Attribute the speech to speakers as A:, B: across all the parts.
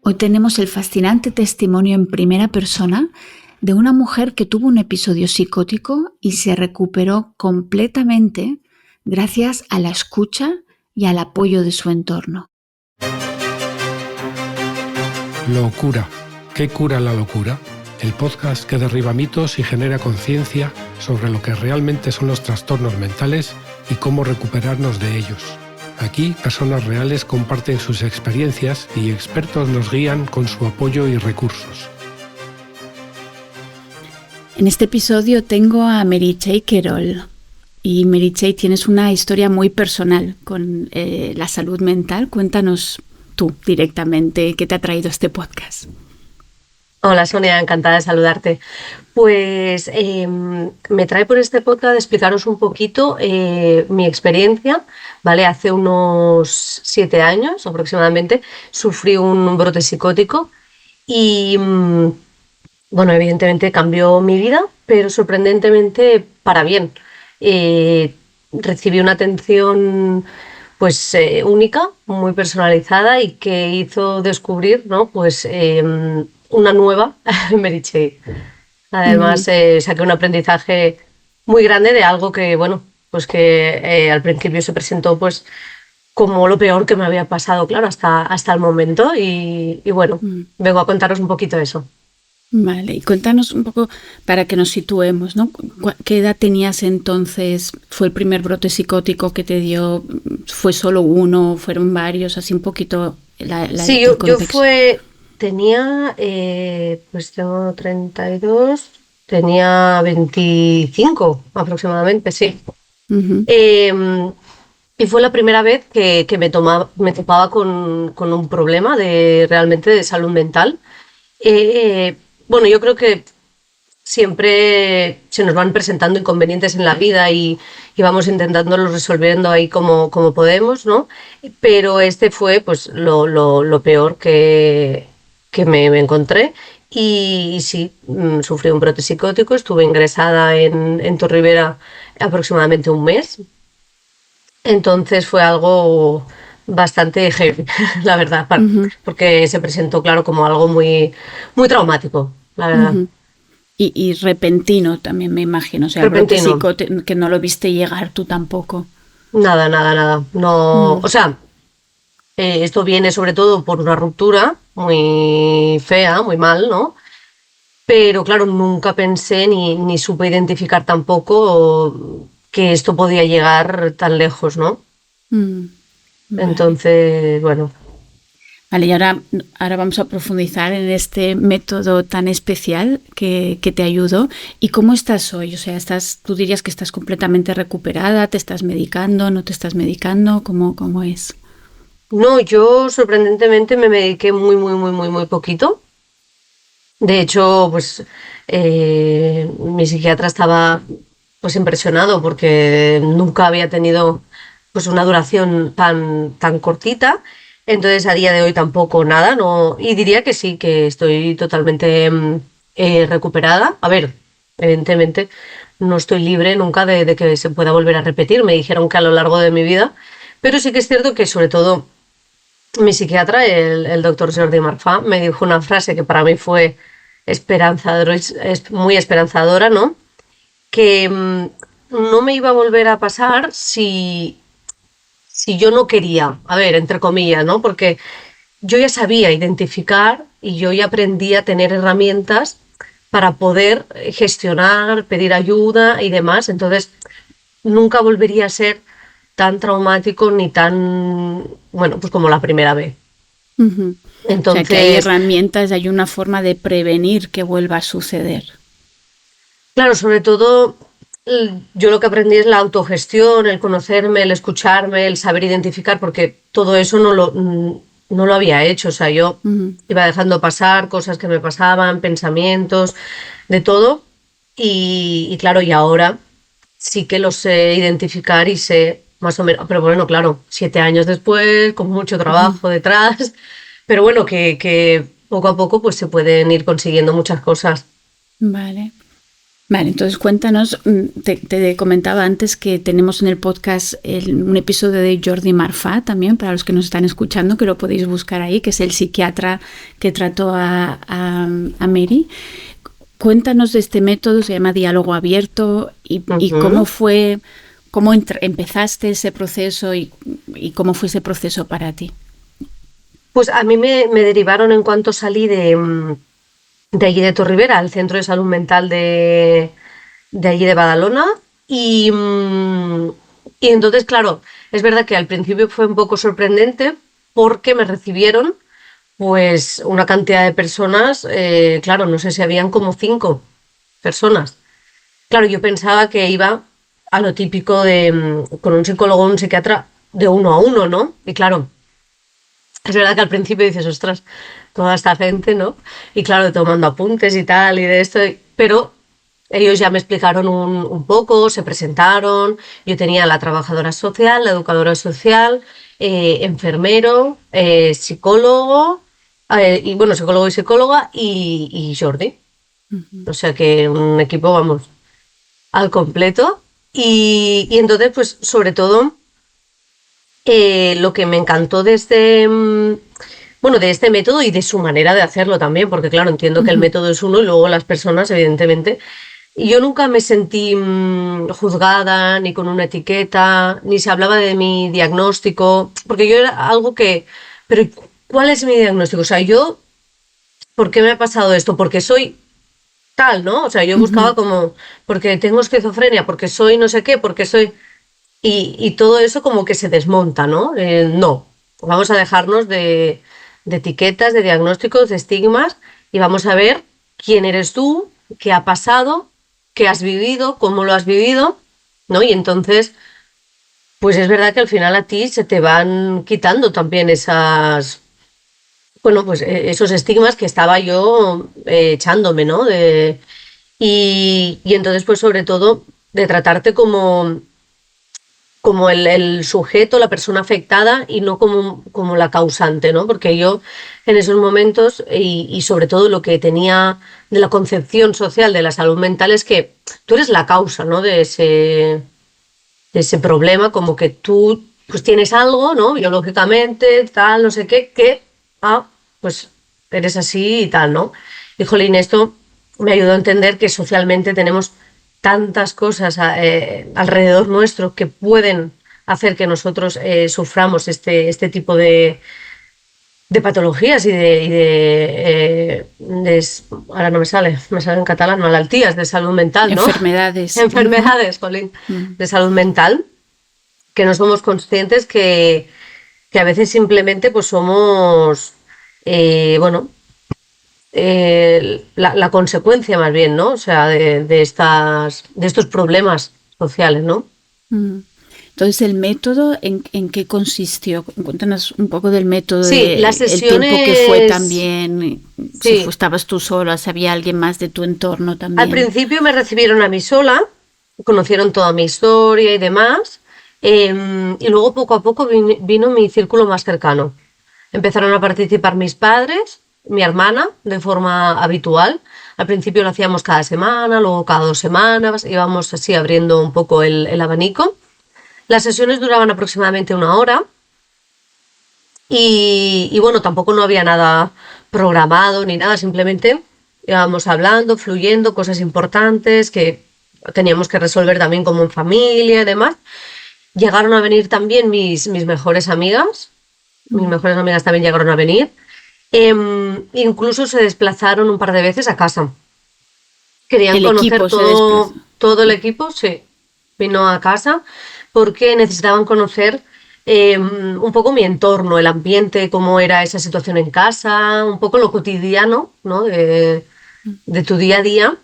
A: Hoy tenemos el fascinante testimonio en primera persona de una mujer que tuvo un episodio psicótico y se recuperó completamente gracias a la escucha y al apoyo de su entorno.
B: Locura. ¿Qué cura la locura? El podcast que derriba mitos y genera conciencia sobre lo que realmente son los trastornos mentales y cómo recuperarnos de ellos. Aquí, personas reales comparten sus experiencias y expertos nos guían con su apoyo y recursos.
A: En este episodio tengo a Meritxell Querol. Y Meritxell, tienes una historia muy personal con la salud mental. Cuéntanos tú directamente qué te ha traído este podcast.
C: Hola Sonia, encantada de saludarte. Pues me trae por este podcast explicaros un poquito mi experiencia, ¿vale? Hace unos 7 años aproximadamente sufrí un brote psicótico y, bueno, evidentemente cambió mi vida, pero sorprendentemente para bien. Recibí una atención pues única, muy personalizada y que hizo descubrir, ¿no? Pues una nueva Meritxell. Además, saqué un aprendizaje muy grande de algo que, bueno, pues que al principio se presentó pues como lo peor que me había pasado, claro, hasta el momento y bueno, vengo a contaros un poquito eso.
A: Vale, y cuéntanos un poco para que nos situemos, ¿no? ¿Qué edad tenías entonces? ¿Fue el primer brote psicótico que te dio? ¿Fue solo uno? ¿Fueron varios? Así un poquito
C: Sí, yo tenía, pues tengo 32, tenía 25 aproximadamente, sí.
A: Uh-huh.
C: Y fue la primera vez que me topaba con un problema realmente de salud mental. Bueno, yo creo que siempre se nos van presentando inconvenientes en la vida y vamos intentándolos resolviendo ahí como podemos, ¿no? Pero este fue pues lo peor que me encontré y sí, sufrí un brote psicótico, estuve ingresada en Torrevieja aproximadamente un mes, entonces fue algo bastante heavy, la verdad,
A: Uh-huh.
C: porque se presentó, claro, como algo muy, muy traumático, la verdad.
A: Uh-huh. Y repentino también, me imagino. O sea, el brote psicótico que no lo viste llegar tú tampoco.
C: Nada. No, o sea, esto viene sobre todo por una ruptura muy fea, muy mal, ¿no? Pero claro, nunca pensé ni supe identificar tampoco que esto podía llegar tan lejos, ¿no?
A: Vale.
C: Entonces, bueno.
A: Vale, y ahora vamos a profundizar en este método tan especial que te ayudó. ¿Y cómo estás hoy? O sea, ¿tú dirías que estás completamente recuperada? ¿Te estás medicando? ¿No te estás medicando? ¿Cómo es?
C: No, yo sorprendentemente me mediqué muy poquito. De hecho, pues mi psiquiatra estaba pues impresionado porque nunca había tenido pues una duración tan cortita. Entonces a día de hoy tampoco nada, no, y diría que sí, que estoy totalmente recuperada. A ver, evidentemente no estoy libre nunca de que se pueda volver a repetir. Me dijeron que a lo largo de mi vida, pero sí que es cierto que sobre todo mi psiquiatra, el doctor Jordi Marfà, me dijo una frase que para mí fue esperanzadora, es muy esperanzadora, ¿no? Que no me iba a volver a pasar si yo no quería, a ver, entre comillas, ¿no? Porque yo ya sabía identificar y yo ya aprendí a tener herramientas para poder gestionar, pedir ayuda y demás. Entonces, nunca volvería a ser tan traumático ni tan, bueno, pues como la primera vez.
A: Uh-huh.
C: Entonces,
A: o sea, que hay herramientas, hay una forma de prevenir que vuelva a suceder.
C: Claro, sobre todo yo lo que aprendí es la autogestión, el conocerme, el escucharme, el saber identificar, porque todo eso no lo había hecho. O sea, yo iba dejando pasar cosas que me pasaban, pensamientos, de todo. Y claro, y ahora sí que lo sé identificar y sé más o menos. Pero bueno, claro, 7 años después, con mucho trabajo detrás. Pero bueno, que poco a poco pues se pueden ir consiguiendo muchas cosas.
A: Vale. Vale, entonces cuéntanos, te comentaba antes que tenemos en el podcast un episodio de Jordi Marfà también, para los que nos están escuchando, que lo podéis buscar ahí, que es el psiquiatra que trató a Mary. Cuéntanos de este método, se llama diálogo abierto, y cómo fue, cómo empezaste ese proceso y cómo fue ese proceso para ti.
C: Pues a mí me derivaron en cuanto salí de allí de Torribera, al Centro de Salud Mental de allí de Badalona. Y entonces, claro, es verdad que al principio fue un poco sorprendente porque me recibieron pues una cantidad de personas, claro, no sé si habían como 5 personas. Claro, yo pensaba que iba a lo típico de con un psicólogo o un psiquiatra de 1 a 1, ¿no? Y claro, es verdad que al principio dices, ostras, toda esta gente, ¿no? Y claro, tomando apuntes y tal, y de esto, pero ellos ya me explicaron un poco, se presentaron, yo tenía la trabajadora social, la educadora social, enfermero, psicólogo, y bueno, psicólogo y psicóloga, y Jordi. O sea que un equipo, vamos, al completo. Y entonces, pues, sobre todo, lo que me encantó de de este método y de su manera de hacerlo también, porque claro, entiendo que el método es uno y luego las personas, evidentemente. Y yo nunca me sentí juzgada, ni con una etiqueta, ni se hablaba de mi diagnóstico, porque yo era algo que, pero ¿cuál es mi diagnóstico? O sea, yo, ¿por qué me ha pasado esto? Porque soy tal, ¿no? O sea, yo buscaba como, porque tengo esquizofrenia, porque soy no sé qué, porque soy... Y todo eso como que se desmonta, ¿no? No, vamos a dejarnos de etiquetas, de diagnósticos, de estigmas y vamos a ver quién eres tú, qué ha pasado, qué has vivido, cómo lo has vivido, ¿no? Y entonces, pues es verdad que al final a ti se te van quitando también pues esos estigmas que estaba yo echándome, ¿no? Y entonces, pues sobre todo, de tratarte como el sujeto, la persona afectada y no como la causante, ¿no? Porque yo en esos momentos y sobre todo lo que tenía de la concepción social de la salud mental es que tú eres la causa, ¿no? De ese problema, como que tú pues tienes algo, ¿no? Biológicamente, tal, no sé qué, pues eres así y tal, ¿no? Y jolín, esto me ayudó a entender que socialmente tenemos tantas cosas alrededor nuestro que pueden hacer que nosotros suframos este tipo de patologías ahora no me sale en catalán, malaltías de salud mental, ¿no?
A: Enfermedades.
C: Enfermedades, jolín, de salud mental, que no somos conscientes que a veces simplemente pues somos, la consecuencia más bien, ¿no? O sea, de estos problemas sociales, ¿no?
A: Entonces, ¿el método en qué consistió? Cuéntanos un poco del método,
C: Sí, las
A: el tiempo que
C: sesiones...
A: fue también,
C: Sí.
A: si estabas tú sola, si había alguien más de tu entorno también.
C: Al principio me recibieron a mí sola, conocieron toda mi historia y demás, y luego poco a poco vino mi círculo más cercano. Empezaron a participar mis padres, mi hermana, de forma habitual. Al principio lo hacíamos cada semana, luego cada 2 semanas, íbamos así abriendo un poco el abanico. Las sesiones duraban aproximadamente 1 hora y bueno, tampoco no había nada programado ni nada, simplemente íbamos hablando, fluyendo, cosas importantes que teníamos que resolver también como en familia y demás. Llegaron a venir también mis mejores amigas. Mis mejores amigas también llegaron a venir. Incluso se desplazaron un par de veces a casa. Querían conocer todo el equipo, sí, vino a casa porque necesitaban conocer un poco mi entorno, el ambiente, cómo era esa situación en casa, un poco lo cotidiano, ¿no? De tu día a día.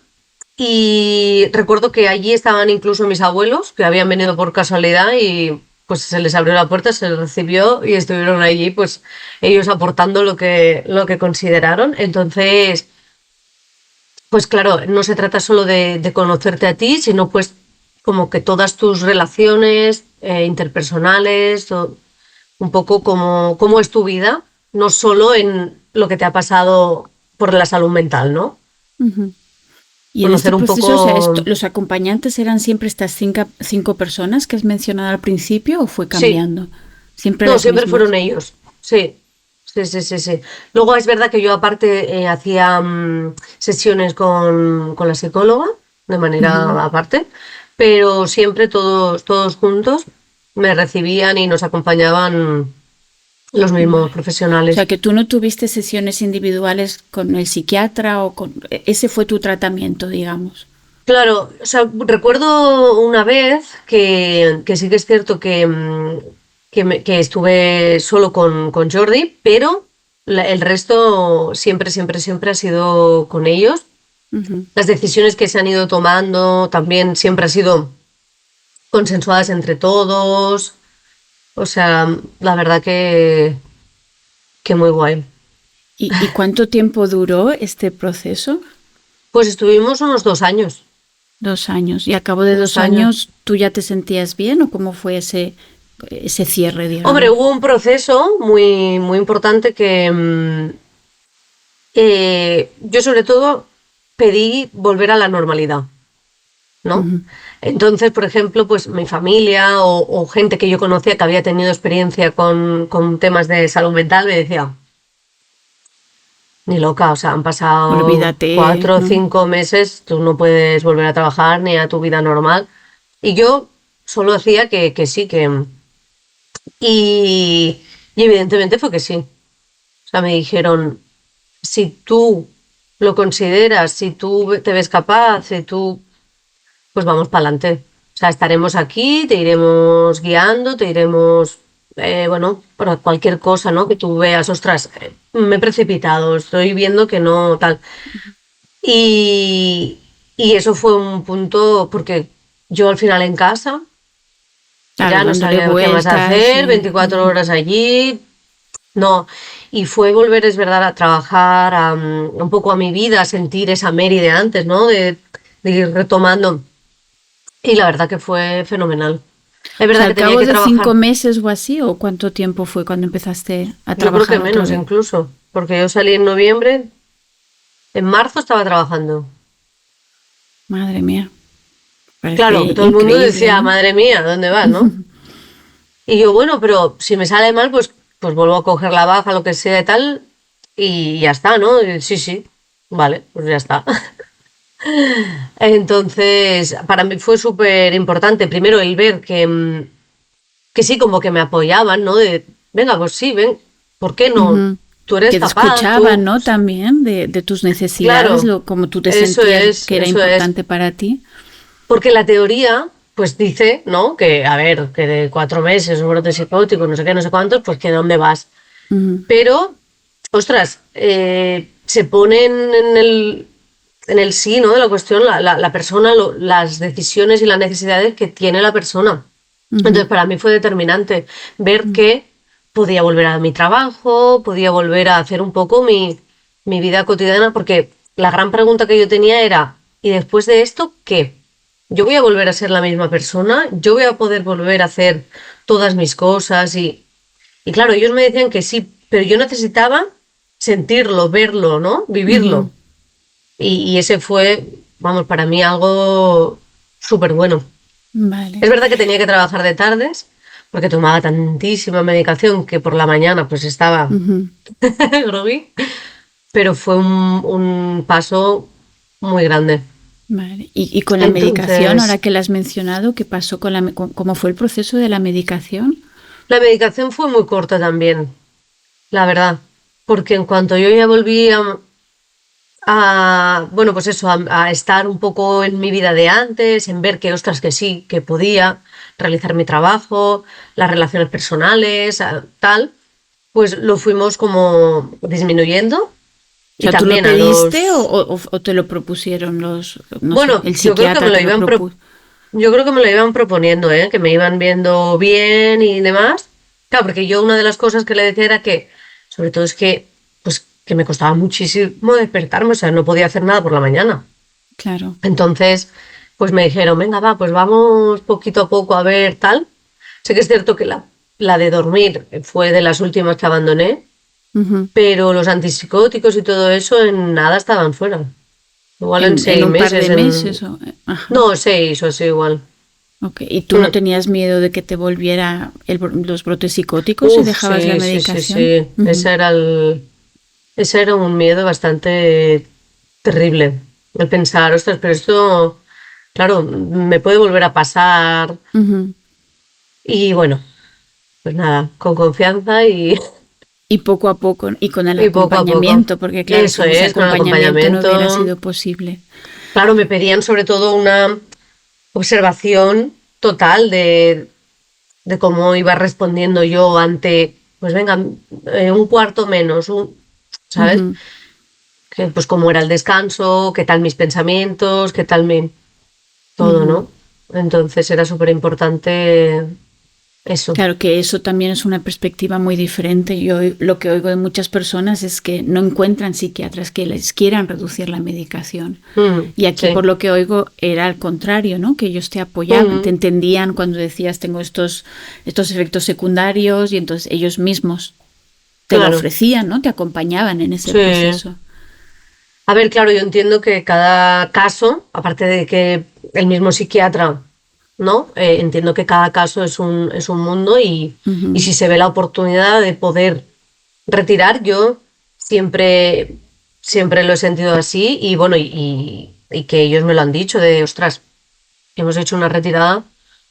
C: Y recuerdo que allí estaban incluso mis abuelos, que habían venido por casualidad y pues se les abrió la puerta, se les recibió y estuvieron allí, pues ellos aportando lo que consideraron. Entonces, pues claro, no se trata solo de conocerte a ti, sino pues como que todas tus relaciones interpersonales, un poco cómo es tu vida, no solo en lo que te ha pasado por la salud mental, ¿no?
A: Y en este
C: conocer un
A: proceso, o sea,
C: poco...
A: ¿los acompañantes eran siempre estas cinco personas que has mencionado al principio o fue
C: Sí,
A: cambiando? Siempre
C: no,
A: las
C: siempre fueron
A: mismas.
C: ellos. Sí, sí, sí, sí, sí. Luego es verdad que yo aparte hacía sesiones con la psicóloga, de
A: Ujú.
C: manera aparte, pero siempre todos juntos me recibían y nos acompañaban los mismos
A: Vale. O
C: profesionales.
A: sea, que tú no tuviste sesiones individuales con el psiquiatra o con... Ese fue tu tratamiento, digamos.
C: Claro, o sea, recuerdo una vez que sí que es cierto que estuve solo con Jordi, pero el resto siempre ha sido con ellos.
A: Ujú.
C: Las decisiones que se han ido tomando también siempre han sido consensuadas entre todos. O sea, la verdad que muy guay.
A: Y cuánto tiempo duró este proceso?
C: Pues estuvimos unos 2 años.
A: 2 años. ¿Y a cabo de
C: Dos
A: dos
C: años.
A: años tú ya te sentías bien o cómo fue ese cierre,
C: Hombre,
A: digamos?
C: hubo un proceso muy importante que yo sobre todo pedí volver a la normalidad, ¿no?
A: Ujú.
C: Entonces, por ejemplo, pues mi familia o gente que yo conocía que había tenido experiencia con temas de salud mental me decía, ni loca, o sea, han pasado
A: Olvídate,
C: 4 o 5 meses, tú no puedes volver a trabajar ni a tu vida normal. Y yo solo decía que sí, que... Y evidentemente fue que sí. O sea, me dijeron, si tú lo consideras, si tú te ves capaz, si tú, pues vamos para adelante. O sea, estaremos aquí, te iremos guiando, te iremos, bueno, para cualquier cosa, ¿no? Que tú veas, ostras, me he precipitado, estoy viendo que no, tal. Y, y eso fue un punto, porque yo al final en casa
A: claro,
C: ya no
A: dándole
C: sabía qué más
A: vueltas
C: hacer,
A: y...
C: 24
A: Ujú.
C: horas allí, no, y fue volver, es verdad, a trabajar un poco a mi vida, a sentir esa Mary de antes, ¿no? De ir retomando. Y la verdad que fue fenomenal. Es
A: O sea,
C: verdad que
A: al
C: tenía
A: cabo
C: que
A: de
C: trabajar,
A: 5 meses o así, ¿o cuánto tiempo fue cuando empezaste a
C: yo creo que
A: trabajar otra
C: menos
A: vez?
C: incluso, porque yo salí en noviembre, en marzo estaba trabajando.
A: Madre mía, parece
C: Claro, que todo el mundo
A: increíble,
C: decía,
A: ¿no?
C: madre mía, ¿dónde vas, no? Y yo, bueno, pero si me sale mal, pues vuelvo a coger la baja, lo que sea y tal, y ya está, ¿no? Y sí, sí, vale, pues ya está. Entonces, para mí fue súper importante, primero el ver que sí, como que me apoyaban, ¿no? De, venga, pues sí, ven, ¿por qué no?
A: Ujú.
C: Tú eres
A: Que te
C: capaz,
A: escuchaban,
C: tú...
A: ¿no? También de tus necesidades,
C: Claro,
A: como tú te sentías que era
C: eso es.
A: importante para ti.
C: Porque la teoría, pues dice, ¿no? Que, a ver, que de 4 meses, un brote psicótico, no sé qué, no sé cuántos, pues que dónde vas.
A: Ujú,
C: Pero, ostras, se ponen en el sí, ¿no? De la cuestión, la persona, las decisiones y las necesidades que tiene la persona.
A: ujú,
C: Entonces, para mí fue determinante ver
A: ujú,
C: que podía volver a mi trabajo, podía volver a hacer un poco mi vida cotidiana, porque la gran pregunta que yo tenía era, ¿y después de esto qué? ¿Yo voy a volver a ser la misma persona? ¿Yo voy a poder volver a hacer todas mis cosas? Y claro, ellos me decían que sí, pero yo necesitaba sentirlo, verlo, ¿no?
A: ujú.
C: Vivirlo. Y ese fue, vamos, para mí algo súper bueno.
A: Vale.
C: Es verdad que tenía que trabajar de tardes porque tomaba tantísima medicación que por la mañana pues estaba
A: Ujú.
C: groggy, pero fue un paso muy grande.
A: Vale. Y con la medicación, ahora
C: Entonces,
A: que la has mencionado, ¿qué pasó con cómo fue el proceso de la medicación?
C: la medicación fue muy corta también, la verdad, porque en cuanto yo ya volví bueno, pues eso, a estar un poco en mi vida de antes, en ver que, ostras, que sí, que podía realizar mi trabajo, las relaciones personales, tal, pues lo fuimos como disminuyendo
A: O
C: y
A: sea, ¿tú lo
C: también a
A: pediste o,
C: los...
A: o te lo propusieron no sé,
C: Bueno,
A: el psiquiatra te lo propuso?
C: yo creo que me lo iban proponiendo, ¿eh? Que me iban viendo bien y demás. Claro, porque yo una de las cosas que le decía era que, sobre todo es que, pues, que me costaba muchísimo despertarme, o sea, no podía hacer nada por la mañana.
A: Claro.
C: Entonces, pues me dijeron, venga, va, pues vamos poquito a poco a ver tal. Sé que es cierto que la de dormir fue de las últimas que abandoné,
A: Ujú.
C: pero los antipsicóticos y todo eso en nada estaban fuera. Igual en seis
A: un par
C: meses.
A: de meses. Ajá.
C: No, 6 o así igual.
A: Okay. ¿Y tú no tenías miedo de que te volviera los brotes psicóticos si dejabas la medicación?
C: Sí. Ese era un miedo bastante terrible. El pensar, ostras, pero esto, claro, me puede volver a pasar. Y bueno, pues nada, con confianza
A: y poco a poco, y con el
C: y poco a poco.
A: acompañamiento, porque claro,
C: Eso
A: sin ese
C: es, con el
A: acompañamiento no hubiera
C: acompañamiento.
A: sido posible.
C: Claro, me pedían sobre todo una observación total de cómo iba respondiendo yo ante, pues venga, un cuarto menos, ¿sabes? Que, pues cómo era el descanso, qué tal mis pensamientos, qué tal todo, ¿no? Entonces era súper importante eso.
A: Claro que eso también es una perspectiva muy diferente. Yo lo que oigo de muchas personas es que no encuentran psiquiatras que les quieran reducir la medicación. Y aquí, por lo que oigo, era al contrario, ¿no? Que ellos te apoyaban, te entendían cuando decías tengo estos efectos secundarios, y entonces ellos mismos te lo ofrecían, ¿no? Te acompañaban en ese proceso.
C: A ver, claro, yo entiendo que cada caso, aparte de que el mismo psiquiatra, ¿no? Entiendo que cada caso es un mundo y si se ve la oportunidad de poder retirar, yo siempre lo he sentido así y bueno, y que ellos me lo han dicho de, ostras, hemos hecho una retirada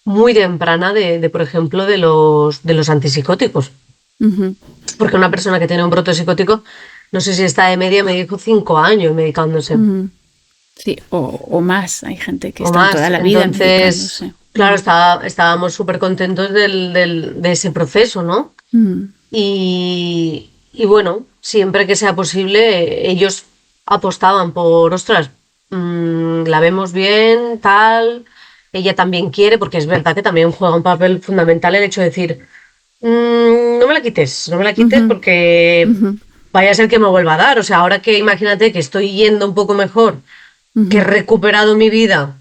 C: muy temprana por ejemplo, de los antipsicóticos. Porque una persona que tiene un brote psicótico, no sé si está de media, me dijo 5 años medicándose.
A: Sí, o más. Hay gente que
C: O
A: está
C: más.
A: toda la vida
C: medicándose. Claro, estábamos súper contentos de ese proceso, ¿no? Y bueno, siempre que sea posible, ellos apostaban por, ostras, la vemos bien, tal, ella también quiere, porque es verdad que también juega un papel fundamental el hecho de decir, no me la quites porque vaya a ser que me vuelva a dar. O sea, ahora que imagínate que estoy yendo un poco mejor, que he recuperado mi vida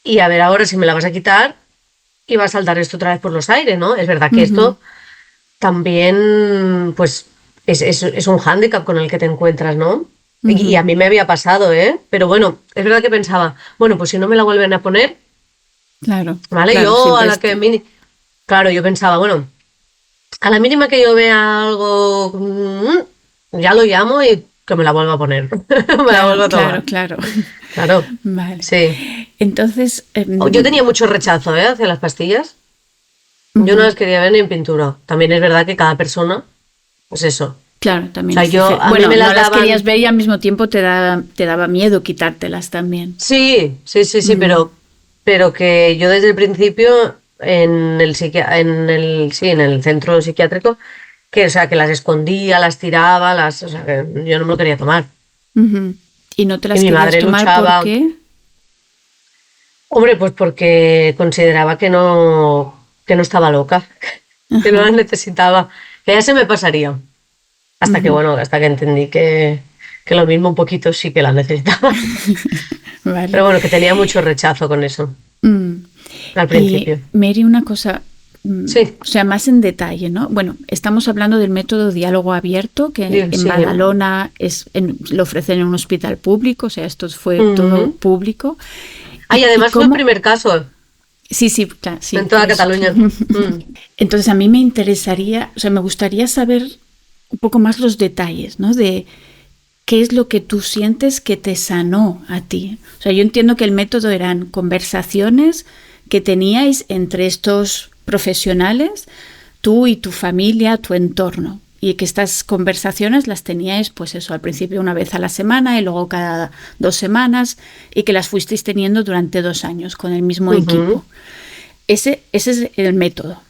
C: y a ver ahora si me la vas a quitar y va a saltar esto otra vez por los aires, ¿no? Es verdad que esto también, pues, es un hándicap con el que te encuentras, ¿no? Y a mí me había pasado, ¿eh? Pero bueno, es verdad que pensaba, bueno, pues si no me la vuelven a poner,
A: claro,
C: ¿vale?
A: Claro,
C: yo a la que... Claro, yo pensaba, bueno, a la mínima que yo vea algo, ya lo llamo y que me la vuelva a poner. Me la vuelva a tomar.
A: Claro.
C: Claro.
A: Vale.
C: Sí.
A: Entonces...
C: Yo tenía mucho rechazo, hacia las pastillas. Yo no las quería ver ni en pintura. También es verdad que cada persona, pues eso.
A: Claro, también.
C: O sea, a mí me
A: no las querías ver y al mismo tiempo te daba miedo quitártelas también.
C: Sí, pero que yo desde el principio en el centro psiquiátrico, que, o sea, que las escondía, las tiraba, o sea, que yo no me lo quería tomar.
A: ¿Y no te las
C: Y mi
A: querías
C: madre
A: tomar
C: luchaba.
A: por qué?
C: Hombre, pues porque consideraba que no estaba loca, que no las necesitaba, que ya se me pasaría. Hasta que, bueno, hasta que entendí que lo mismo un poquito sí que las necesitaba.
A: Vale.
C: Pero bueno, que tenía mucho rechazo con eso al principio.
A: Y Mary, una cosa,
C: Sí.
A: o sea, más en detalle, ¿no? Bueno, estamos hablando del método diálogo abierto, que en Badalona lo ofrecen en un hospital público, o sea, esto fue todo público.
C: Y además fue el primer caso.
A: Sí, claro. Sí,
C: en toda Cataluña.
A: Entonces, a mí me interesaría, o sea, me gustaría saber un poco más los detalles, ¿no? De qué es lo que tú sientes que te sanó a ti. O sea, yo entiendo que el método eran conversaciones que teníais entre estos profesionales, tú y tu familia, tu entorno, y que estas conversaciones las teníais, pues eso, al principio una vez a la semana y luego cada 2 semanas, y que las fuisteis teniendo durante 2 años con el mismo equipo. Ese es el método.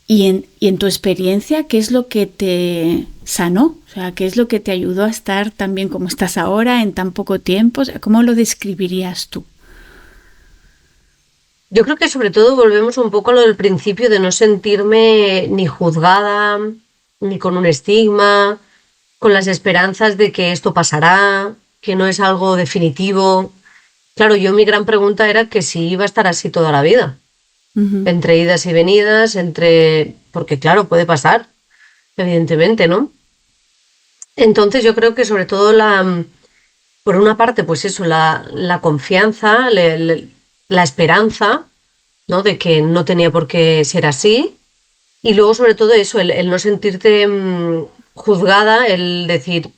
A: Y en tu experiencia, ¿qué es lo que te sanó? O sea, ¿qué es lo que te ayudó a estar tan bien como estás ahora en tan poco tiempo? O sea, ¿cómo lo describirías tú?
C: Yo creo que sobre todo volvemos un poco a lo del principio de no sentirme ni juzgada, ni con un estigma, con las esperanzas de que esto pasará, que no es algo definitivo. Claro, mi gran pregunta era que si iba a estar así toda la vida. Entre idas y venidas, porque claro, puede pasar, evidentemente, ¿no? Entonces yo creo que sobre todo por una parte, pues eso, la confianza, la esperanza, ¿no? De que no tenía por qué ser así. Y luego, sobre todo, eso, el no sentirte juzgada, el decir,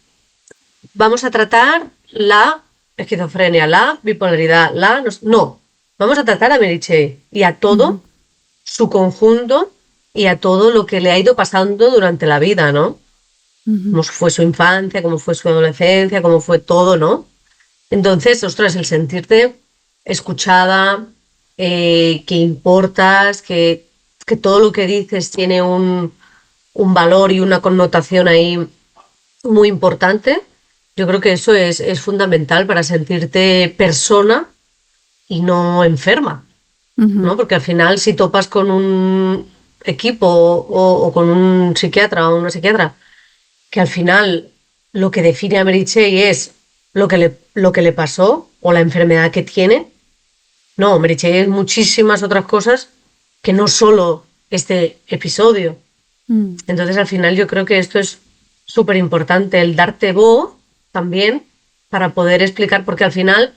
C: vamos a tratar la esquizofrenia, la bipolaridad, no, vamos a tratar a Meritxell y a todo su conjunto y a todo lo que le ha ido pasando durante la vida, ¿no? Cómo fue su infancia, cómo fue su adolescencia, cómo fue todo, ¿no? Entonces, ostras, el sentirte escuchada, que importas, que todo lo que dices tiene un valor y una connotación ahí muy importante, yo creo que eso es fundamental para sentirte persona y no enferma, ¿no? Porque al final, si topas con un equipo o con un psiquiatra o una psiquiatra, que al final lo que define a Meritxell es lo que le pasó o la enfermedad que tiene, no, Meritxell es muchísimas otras cosas que no solo este episodio. Entonces, al final, yo creo que esto es súper importante, el darte voz también para poder explicar, porque al final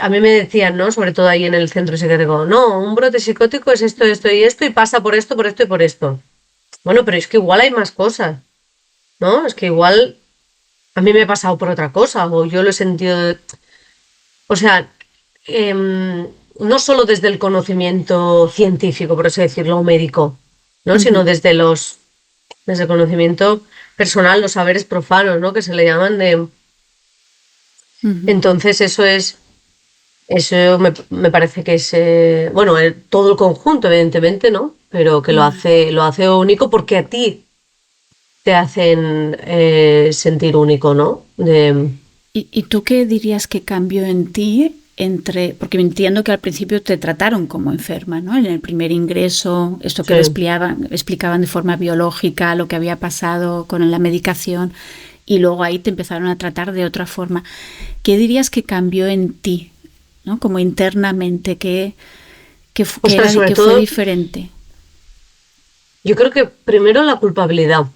C: a mí me decían, ¿no? Sobre todo ahí en el centro psiquiátrico, no, un brote psicótico es esto, esto y esto, y pasa por esto, por esto y por esto. Bueno, pero es que igual hay más cosas, ¿no? Es que igual a mí me ha pasado por otra cosa, o yo lo he sentido. O sea, no solo desde el conocimiento científico, por así decirlo, o médico, ¿no? Sino desde el conocimiento personal, los saberes profanos, ¿no? Que se le llaman de. Entonces, eso me parece que es, bueno, todo el conjunto, evidentemente, ¿no? Pero que lo hace único porque a ti te hacen sentir único, ¿no?
A: ¿Y tú qué dirías que cambió en ti porque entiendo que al principio te trataron como enferma, ¿no? En el primer ingreso, esto que
C: Sí.
A: explicaban de forma biológica lo que había pasado con la medicación y luego ahí te empezaron a tratar de otra forma. ¿Qué dirías que cambió en ti, ¿no? Como internamente,
C: Ostras, sobre
A: que fue
C: todo,
A: diferente?
C: yo creo que primero la culpabilidad.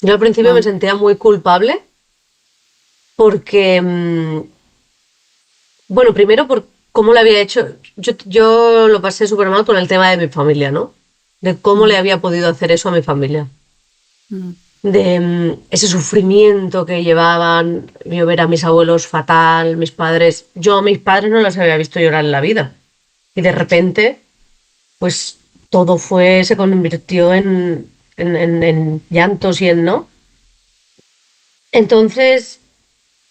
C: Yo al principio me
A: Wow.
C: sentía muy culpable porque, bueno, primero por cómo le había hecho. Yo lo pasé súper mal con el tema de mi familia, ¿no? De cómo le había podido hacer eso a mi familia. De ese sufrimiento que llevaban, yo ver a mis abuelos fatal, mis padres. Yo a mis padres no los había visto llorar en la vida. Y de repente, pues todo se convirtió en llantos y en no. Entonces,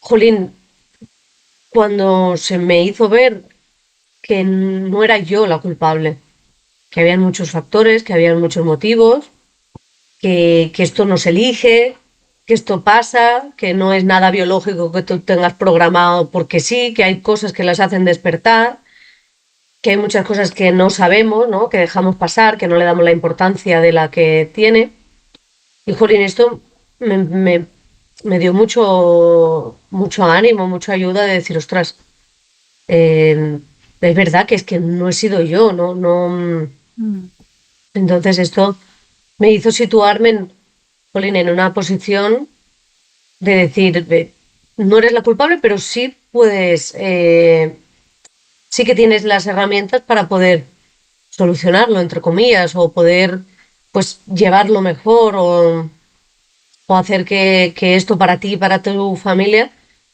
C: jolín, cuando se me hizo ver que no era yo la culpable, que habían muchos factores, que habían muchos motivos, que esto no se elige, que esto pasa, que no es nada biológico que tú tengas programado porque sí, que hay cosas que las hacen despertar, que hay muchas cosas que no sabemos, ¿no? Que dejamos pasar, que no le damos la importancia de la que tiene. Y jolín, esto me dio mucho ánimo, mucha ayuda de decir, ostras, es verdad que es que no he sido yo, ¿no? No. Entonces esto me hizo situarme jolín, en una posición de decir, no eres la culpable, pero sí puedes, sí que tienes las herramientas para poder solucionarlo, entre comillas, o poder pues llevarlo mejor o hacer que esto para ti y para tu familia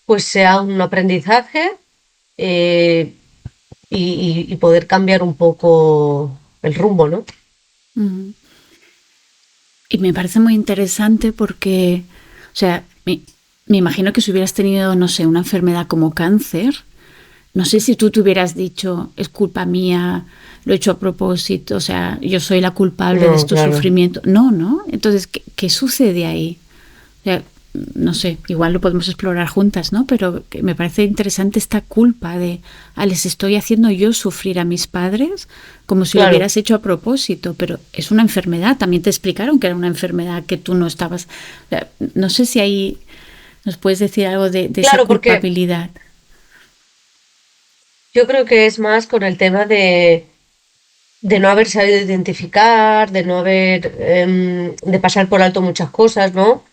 C: pues sea un aprendizaje eh, y poder cambiar un poco el rumbo, ¿no?
A: Y me parece muy interesante porque, o sea, me imagino que si hubieras tenido, no sé, una enfermedad como cáncer, no sé si tú te hubieras dicho, es culpa mía, lo he hecho a propósito, o sea, yo soy la culpable de
C: No,
A: estos
C: claro.
A: sufrimientos. No, ¿no? Entonces, ¿qué sucede ahí? O sea, no sé, igual lo podemos explorar juntas, ¿no? Pero que me parece interesante esta culpa de, les estoy haciendo yo sufrir a mis padres como si lo
C: Claro,
A: hubieras hecho a propósito, pero es una enfermedad, también te explicaron que era una enfermedad que tú no estabas. O sea, no sé si ahí nos puedes decir algo de esa
C: claro, porque
A: culpabilidad.
C: yo creo que es más con el tema de no haber sabido identificar, de no haber, de pasar por alto muchas cosas, ¿no?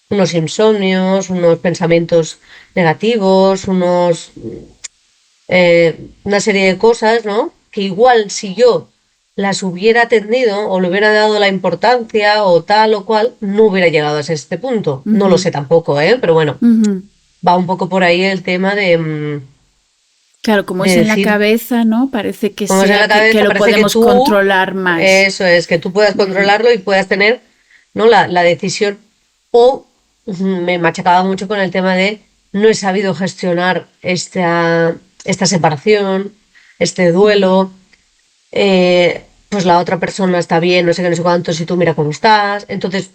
C: unos insomnios, unos pensamientos negativos, una serie de cosas, ¿no? Que igual si yo las hubiera atendido o le hubiera dado la importancia o tal o cual, no hubiera llegado a este punto. No lo sé tampoco, ¿eh? Pero bueno, va un poco por ahí el tema
A: Claro, como
C: de
A: es en la
C: decir,
A: cabeza, ¿no? Parece que
C: como es en
A: sea
C: la
A: que
C: cabeza,
A: lo
C: parece que
A: podemos
C: tú,
A: controlar más.
C: eso es, que tú puedas controlarlo y puedas tener, ¿no? la decisión. O me machacaba mucho con el tema de no he sabido gestionar esta separación, este duelo. Pues la otra persona está bien, no sé qué, no sé cuántos, y tú mira cómo estás. Entonces,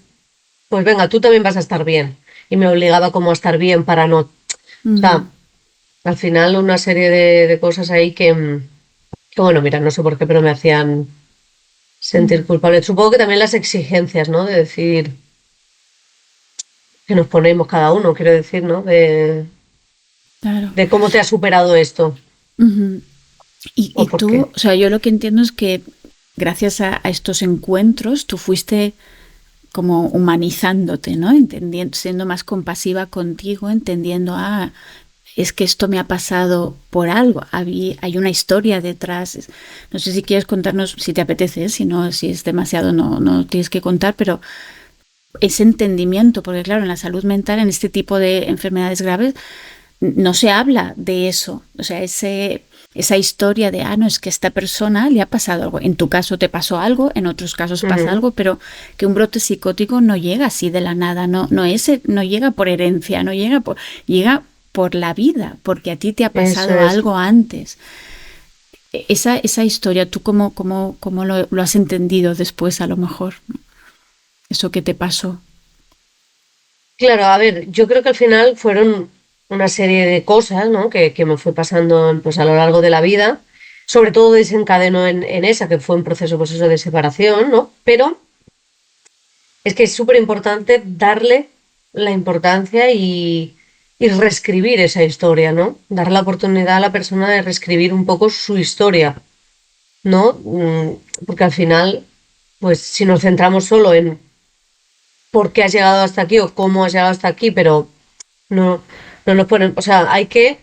C: pues venga, tú también vas a estar bien. Y me obligaba como a estar bien para no. O sea, al final una serie de cosas ahí que, bueno, mira, no sé por qué, pero me hacían sentir culpable. Supongo que también las exigencias, ¿no? De decir que nos ponemos cada uno, quiero decir, ¿no?
A: Claro.
C: De cómo te has superado esto o
A: Y
C: por qué.
A: tú, o sea, yo lo que entiendo es que gracias a estos encuentros tú fuiste como humanizándote, ¿no? Entendiendo, siendo más compasiva contigo, entendiendo, es que esto me ha pasado por algo, hay una historia detrás. No sé si quieres contarnos, si te apetece, si no, si es demasiado, no tienes que contar, pero ese entendimiento, porque claro, en la salud mental, en este tipo de enfermedades graves, no se habla de eso. O sea, esa historia de, no, es que a esta persona le ha pasado algo. En tu caso te pasó algo, en otros casos pasa
C: Ujú.
A: algo, pero que un brote psicótico no llega así de la nada, no llega por herencia, llega por la vida, porque a ti te ha
C: Eso
A: pasado
C: es.
A: algo antes. Esa historia, ¿tú cómo lo has entendido después a lo mejor? Eso que te pasó.
C: Claro, a ver, yo creo que al final fueron una serie de cosas, ¿no? que me fue pasando pues, a lo largo de la vida. Sobre todo desencadenó en esa, que fue un proceso pues, eso de separación, ¿no? Pero es que es súper importante darle la importancia y reescribir esa historia, ¿no? Dar la oportunidad a la persona de reescribir un poco su historia, ¿no? Porque al final, pues si nos centramos solo en por qué has llegado hasta aquí o cómo has llegado hasta aquí, pero no, no nos ponen, o sea, hay que,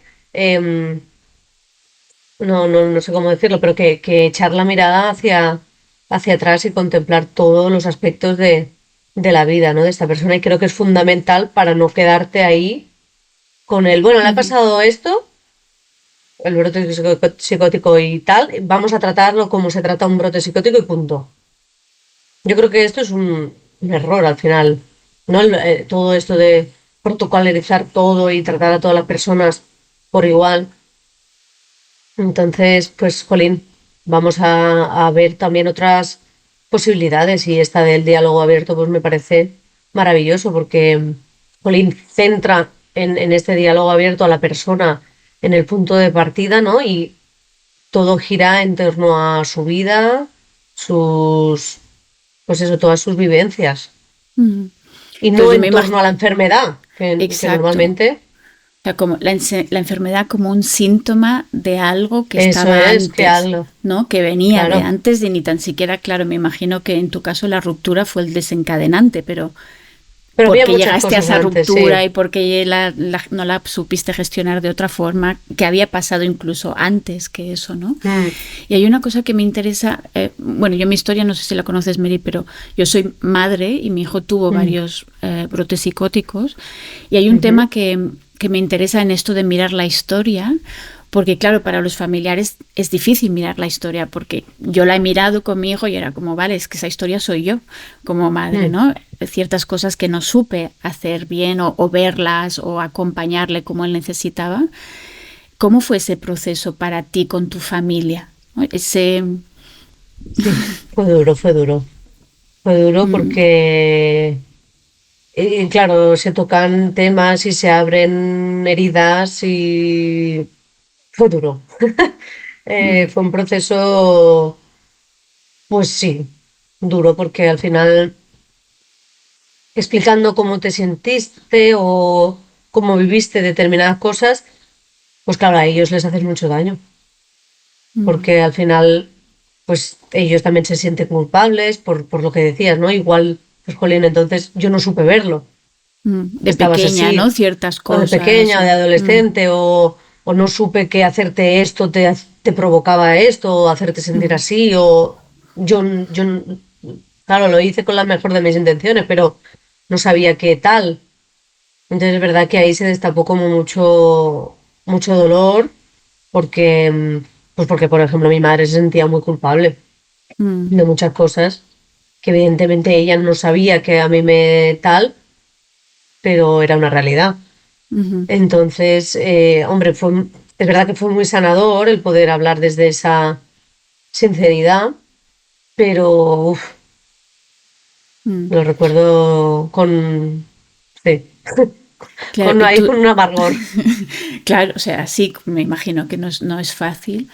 C: no sé cómo decirlo, pero que echar la mirada hacia atrás y contemplar todos los aspectos de la vida, ¿no? De esta persona. Y creo que es fundamental para no quedarte ahí con el, bueno, le ha pasado esto, el brote psicótico y tal, vamos a tratarlo como se trata un brote psicótico y punto. Yo creo que esto es un error al final, ¿no? Todo esto de protocolarizar todo y tratar a todas las personas por igual. Entonces, pues, Jolín, vamos a ver también otras posibilidades y esta del diálogo abierto, pues me parece maravilloso porque, Jolín, centra en este diálogo abierto a la persona en el punto de partida, ¿no? Y todo gira en torno a su vida, sus, pues eso, todas sus vivencias y
A: Claro,
C: no
A: yo me
C: en torno
A: imagino.
C: a la enfermedad, que
A: Exacto.
C: normalmente
A: O sea, como la enfermedad como un síntoma de algo que
C: eso
A: estaba
C: es que
A: antes,
C: hablo.
A: ¿no? Que venía de
C: Claro.
A: antes de ni tan siquiera, claro, me imagino que en tu caso la ruptura fue el desencadenante, pero
C: Pero
A: ¿por
C: había
A: qué
C: muchas
A: llegaste a
C: cosas
A: esa
C: antes, sí.
A: ruptura y por qué no la supiste gestionar de otra forma que había pasado incluso antes que eso, ¿no?
C: Mm,
A: Y hay una cosa que me interesa, bueno, yo mi historia no sé si la conoces, Mary, pero yo soy madre y mi hijo tuvo
C: mm,
A: varios brotes psicóticos y hay un
C: ujú.
A: tema que me interesa en esto de mirar la historia, porque claro, para los familiares es difícil mirar la historia, porque yo la he mirado con mi hijo y era como, vale, es que esa historia soy yo como madre,
C: Mm.
A: ¿no? Ciertas cosas que no supe hacer bien o verlas o acompañarle como él necesitaba. ¿Cómo fue ese proceso para ti con tu familia? ¿No? Ese...
C: Sí, fue duro, fue duro. Fue duro porque, claro, se tocan temas y se abren heridas y fue duro. Fue un proceso, pues sí, duro porque al final explicando cómo te sentiste o cómo viviste determinadas cosas, pues claro, a ellos les haces mucho daño, porque al final, pues ellos también se sienten culpables por lo que decías, ¿no? Igual, pues jolín, entonces yo no supe verlo.
A: De
C: estabas
A: pequeña,
C: así,
A: ¿no? Ciertas
C: o de
A: cosas.
C: pequeña, o de adolescente, o no supe que hacerte esto te provocaba esto, o hacerte sentir así, o yo, claro, lo hice con la mejor de mis intenciones, pero no sabía qué tal. Entonces es verdad que ahí se destapó como mucho dolor, porque, pues porque, por ejemplo, mi madre se sentía muy culpable
A: Mm,
C: de muchas cosas, que evidentemente ella no sabía que a mí me tal, pero era una realidad.
A: ujú.
C: Entonces, hombre, es verdad que fue muy sanador el poder hablar desde esa sinceridad, pero uf,
A: Mm.
C: lo recuerdo sí,
A: Claro, y
C: ahí
A: tú,
C: con un amargor.
A: claro, o sea, sí, me imagino que no es fácil.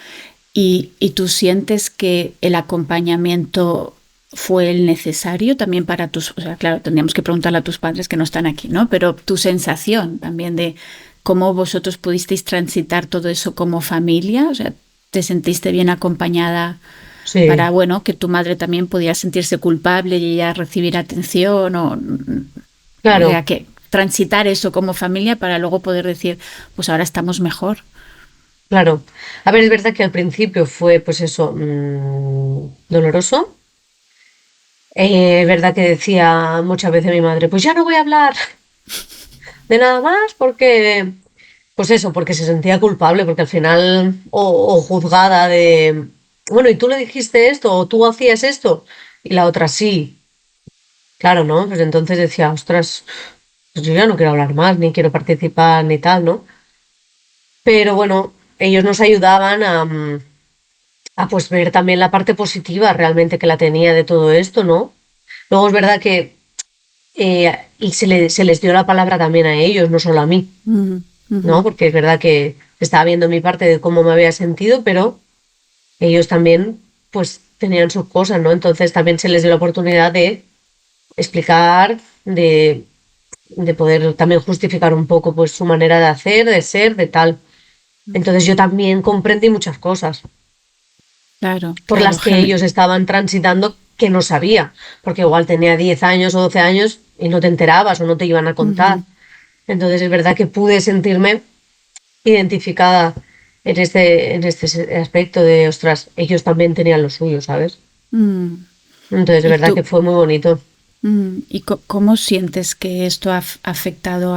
A: Y tú sientes que el acompañamiento fue el necesario también para tus, o sea, claro, tendríamos que preguntarle a tus padres que no están aquí, ¿no? Pero tu sensación también de cómo vosotros pudisteis transitar todo eso como familia, o sea, ¿te sentiste bien acompañada para,
C: Sí,
A: bueno, que tu madre también podía sentirse culpable y ella recibir atención o sea,
C: claro,
A: que transitar eso como familia para luego poder decir, pues ahora estamos mejor?
C: claro. A ver, es verdad que al principio fue, pues eso, doloroso. Es verdad que decía muchas veces mi madre, pues ya no voy a hablar de nada más porque, pues eso, porque se sentía culpable, porque al final, o juzgada de, bueno, ¿y tú le dijiste esto? ¿O tú hacías esto? Y la otra sí, claro, ¿no? Pues entonces decía, ostras, pues yo ya no quiero hablar más, ni quiero participar, ni tal, ¿no? Pero bueno, ellos nos ayudaban a pues ver también la parte positiva realmente que la tenía de todo esto, ¿no? Luego es verdad que y se les dio la palabra también a ellos, no solo a mí,
A: Ujú, ujú,
C: ¿no? Porque es verdad que estaba viendo mi parte de cómo me había sentido, pero ellos también, pues, tenían sus cosas, ¿no? Entonces también se les dio la oportunidad de explicar, de poder también justificar un poco, pues, su manera de hacer, de ser, de tal. Entonces yo también comprendí muchas cosas
A: claro,
C: por
A: claro,
C: las que ellos estaban transitando que no sabía, porque igual tenía 10 años o 12 años y no te enterabas o no te iban a contar.
A: ujú,
C: Entonces es verdad que pude sentirme identificada en este aspecto de, ostras, ellos también tenían lo suyo, ¿sabes?
A: mm.
C: Entonces es
A: ¿Y
C: verdad que
A: tú,
C: fue muy bonito.
A: y cómo sientes que esto ha afectado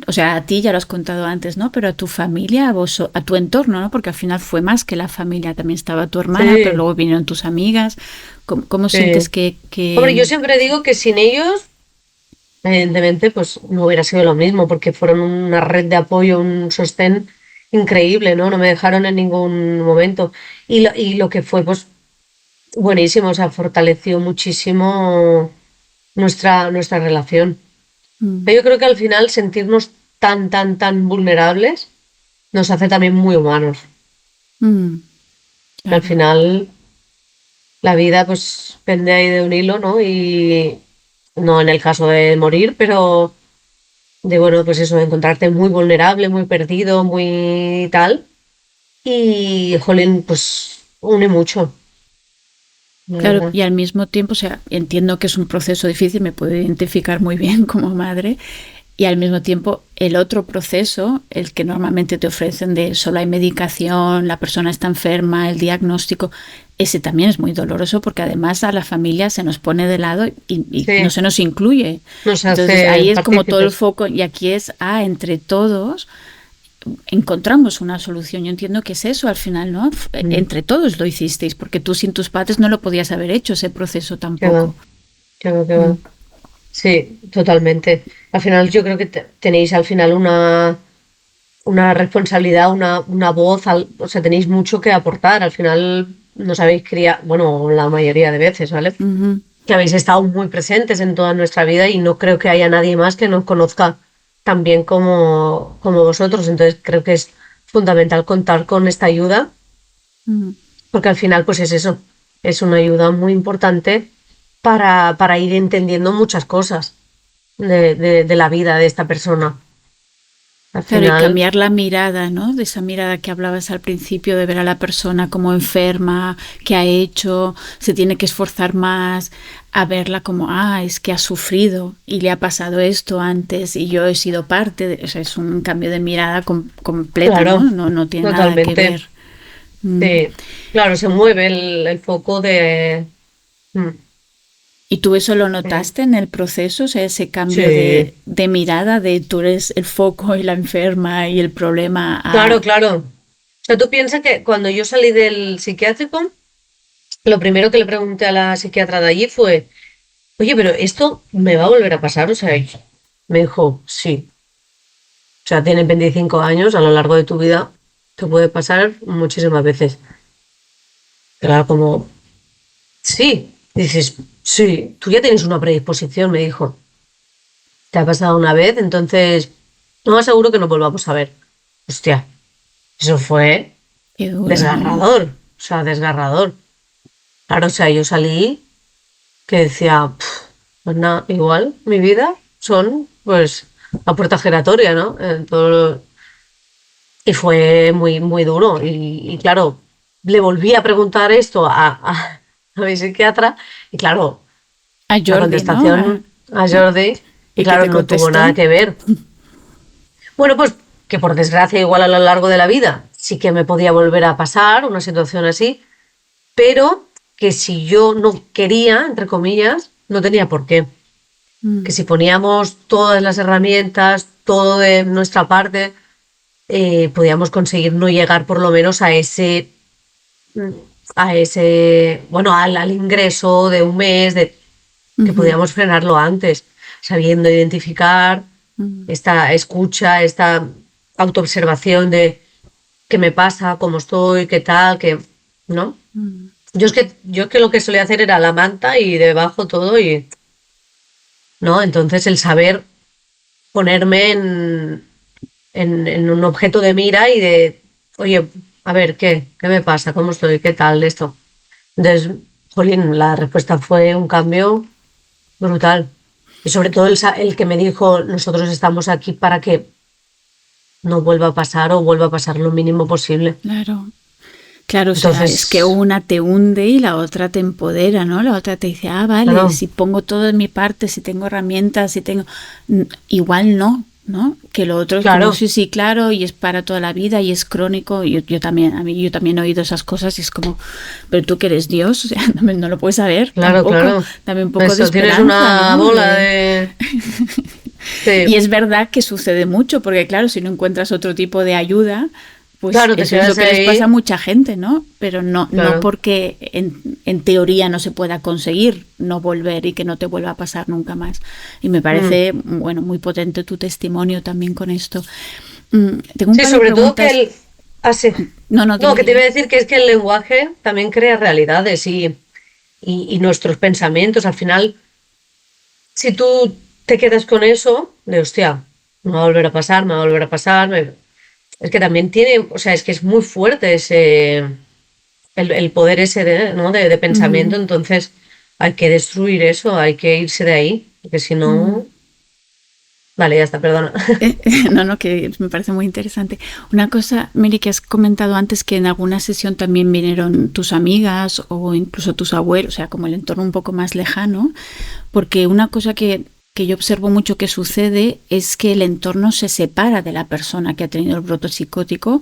A: o sea, a ti ya lo has contado antes, ¿no? Pero a tu familia, a vos, a tu entorno, ¿no? Porque al final fue más que la familia, también estaba tu hermana, pero
C: Sí,
A: luego vinieron tus amigas. ¿Cómo sientes
C: sí. Hombre, yo siempre digo que sin ellos, evidentemente, pues no hubiera sido lo mismo, porque fueron una red de apoyo, un sostén increíble, ¿no? No me dejaron en ningún momento. Y lo que fue, pues, buenísimo, o sea, fortaleció muchísimo nuestra relación.
A: Mm,
C: Pero yo creo que al final sentirnos tan vulnerables nos hace también muy humanos.
A: mm,
C: Al
A: claro.
C: final la vida pues pende ahí de un hilo, ¿no? Y no en el caso de morir, pero de, bueno, pues eso, de encontrarte muy vulnerable, muy perdido, muy tal. Y, jolín, pues une mucho, la
A: Claro,
C: verdad.
A: y al mismo tiempo, o sea, entiendo que es un proceso difícil, me puedo identificar muy bien como madre, y al mismo tiempo el otro proceso, el que normalmente te ofrecen de solo hay medicación, la persona está enferma, el diagnóstico, ese también es muy doloroso porque además a la familia se nos pone de lado y no
C: Sí,
A: se nos incluye.
C: nos
A: Entonces
C: hace
A: ahí es como todo el
C: partícipes.
A: foco y aquí es, entre todos encontramos una solución. Yo entiendo que es eso al final, ¿no?
C: Mm,
A: Entre todos lo hicisteis, porque tú sin tus padres no lo podías haber hecho ese proceso
C: qué va,
A: tampoco.
C: qué va, qué va.
A: Mm,
C: Sí, totalmente. Al final yo creo que tenéis al final una responsabilidad, una voz, o sea, tenéis mucho que aportar. Al final nos habéis criado, bueno, la mayoría de veces, ¿vale?
A: ujú,
C: Que habéis estado muy presentes en toda nuestra vida y no creo que haya nadie más que nos conozca tan bien como vosotros. Entonces creo que es fundamental contar con esta ayuda,
A: ujú,
C: porque al final, pues es eso, es una ayuda muy importante para ir entendiendo muchas cosas de la vida de esta persona. Al
A: Claro, y
C: final,
A: cambiar la mirada, ¿no? De esa mirada que hablabas al principio, de ver a la persona como enferma, que ha hecho, se tiene que esforzar más, a verla como, es que ha sufrido y le ha pasado esto antes y yo he sido parte o sea, es un cambio de mirada completo, ¿no?
C: claro,
A: No tiene nada que
C: totalmente.
A: ver. Mm.
C: Sí, claro, se mueve el foco de... mm,
A: ¿Y tú eso lo
C: eh,
A: notaste en el proceso? O sea, ese cambio
C: sí,
A: de mirada, de tú eres el foco y la enferma y el problema
C: claro,
A: a...
C: claro. O sea, tú piensas que cuando yo salí del psiquiátrico, lo primero que le pregunté a la psiquiatra de allí fue, oye, pero esto me va a volver a pasar, o sea, y me dijo, sí. O sea, tienes 25 años, a lo largo de tu vida te puede pasar muchísimas veces. Claro, como, sí. Dices, sí, tú ya tienes una predisposición, me dijo. Te ha pasado una vez, entonces no me aseguro que nos volvamos a ver. Hostia, eso fue
A: Qué duro, ¿no?
C: desgarrador. O sea, desgarrador. Claro, o sea, yo salí que decía, pues nada, igual, mi vida son, pues, la puerta giratoria, ¿no? Y fue muy, muy duro. Y claro, le volví a preguntar esto a mi psiquiatra y claro,
A: A
C: la
A: Jordi, ¿no?
C: contestación a Jordi, y
A: ¿Y qué
C: claro,
A: te
C: no tuvo nada
A: contestó?
C: que ver. Bueno, pues que por desgracia igual a lo largo de la vida sí que me podía volver a pasar una situación así, pero que si yo no quería, entre comillas, no tenía por qué. Que
A: Mm,
C: si poníamos todas las herramientas, todo de nuestra parte, podíamos conseguir no llegar por lo menos bueno, al ingreso de un mes, que
A: ujú,
C: podíamos frenarlo antes, sabiendo identificar
A: mm,
C: esta escucha, esta autoobservación de qué me pasa, cómo estoy, qué tal, ¿no?
A: mm.
C: Yo es que lo que solía hacer era la manta y debajo todo ¿no? Entonces el saber ponerme en un objeto de mira y de, oye, a ver, ¿qué me pasa? ¿Cómo estoy? ¿Qué tal esto? Entonces, jolín, la respuesta fue un cambio brutal. Y sobre todo el que me dijo, nosotros estamos aquí para que no vuelva a pasar o vuelva a pasar lo mínimo posible.
A: Claro. Claro, o sea, es que
C: Entonces,
A: una te hunde y la otra te empodera, ¿no? La otra te dice, vale,
C: claro,
A: si pongo todo en mi parte, si tengo herramientas, si tengo... Igual no, ¿no? Que lo otro es como,
C: claro,
A: sí, sí, claro, y es para toda la vida y es crónico. Y yo también, yo también he oído esas cosas y es como, pero tú que eres Dios, o sea, no lo puedes saber
C: claro,
A: tampoco.
C: claro.
A: Dame un poco de
C: Eso, tienes
A: esperanza,
C: una
A: ¿no?
C: bola de...
A: Y
C: Sí,
A: es verdad que sucede mucho, porque claro, si no encuentras otro tipo de ayuda, pues
C: claro, te
A: eso es lo
C: quedas
A: que les pasa a
C: ahí,
A: mucha gente, ¿no? Pero no
C: claro.
A: porque en teoría no se pueda conseguir no volver y que no te vuelva a pasar nunca más. Y me
C: Mm.
A: parece, bueno, muy potente tu testimonio también con esto. Tengo un
C: Sí,
A: par de
C: sobre todo que
A: preguntas.
C: el... Ah, sí.
A: No,
C: No,
A: dime,
C: que te iba a
A: dime.
C: decir que es que el lenguaje también crea realidades y nuestros pensamientos. Al final, si tú te quedas con eso, de hostia, me va a volver a pasar, me va a volver a pasar. Es que también tiene, o sea, es que es muy fuerte el poder ese ¿no? de pensamiento.
A: Mm,
C: Entonces, hay que destruir eso, hay que irse de ahí, porque si
A: mm.
C: no. Vale, ya está, perdona.
A: No, que me parece muy interesante. Una cosa, Mary, que has comentado antes que en alguna sesión también vinieron tus amigas o incluso tus abuelos, o sea, como el entorno un poco más lejano, porque una cosa que yo observo mucho que sucede es que el entorno se separa de la persona que ha tenido el brote psicótico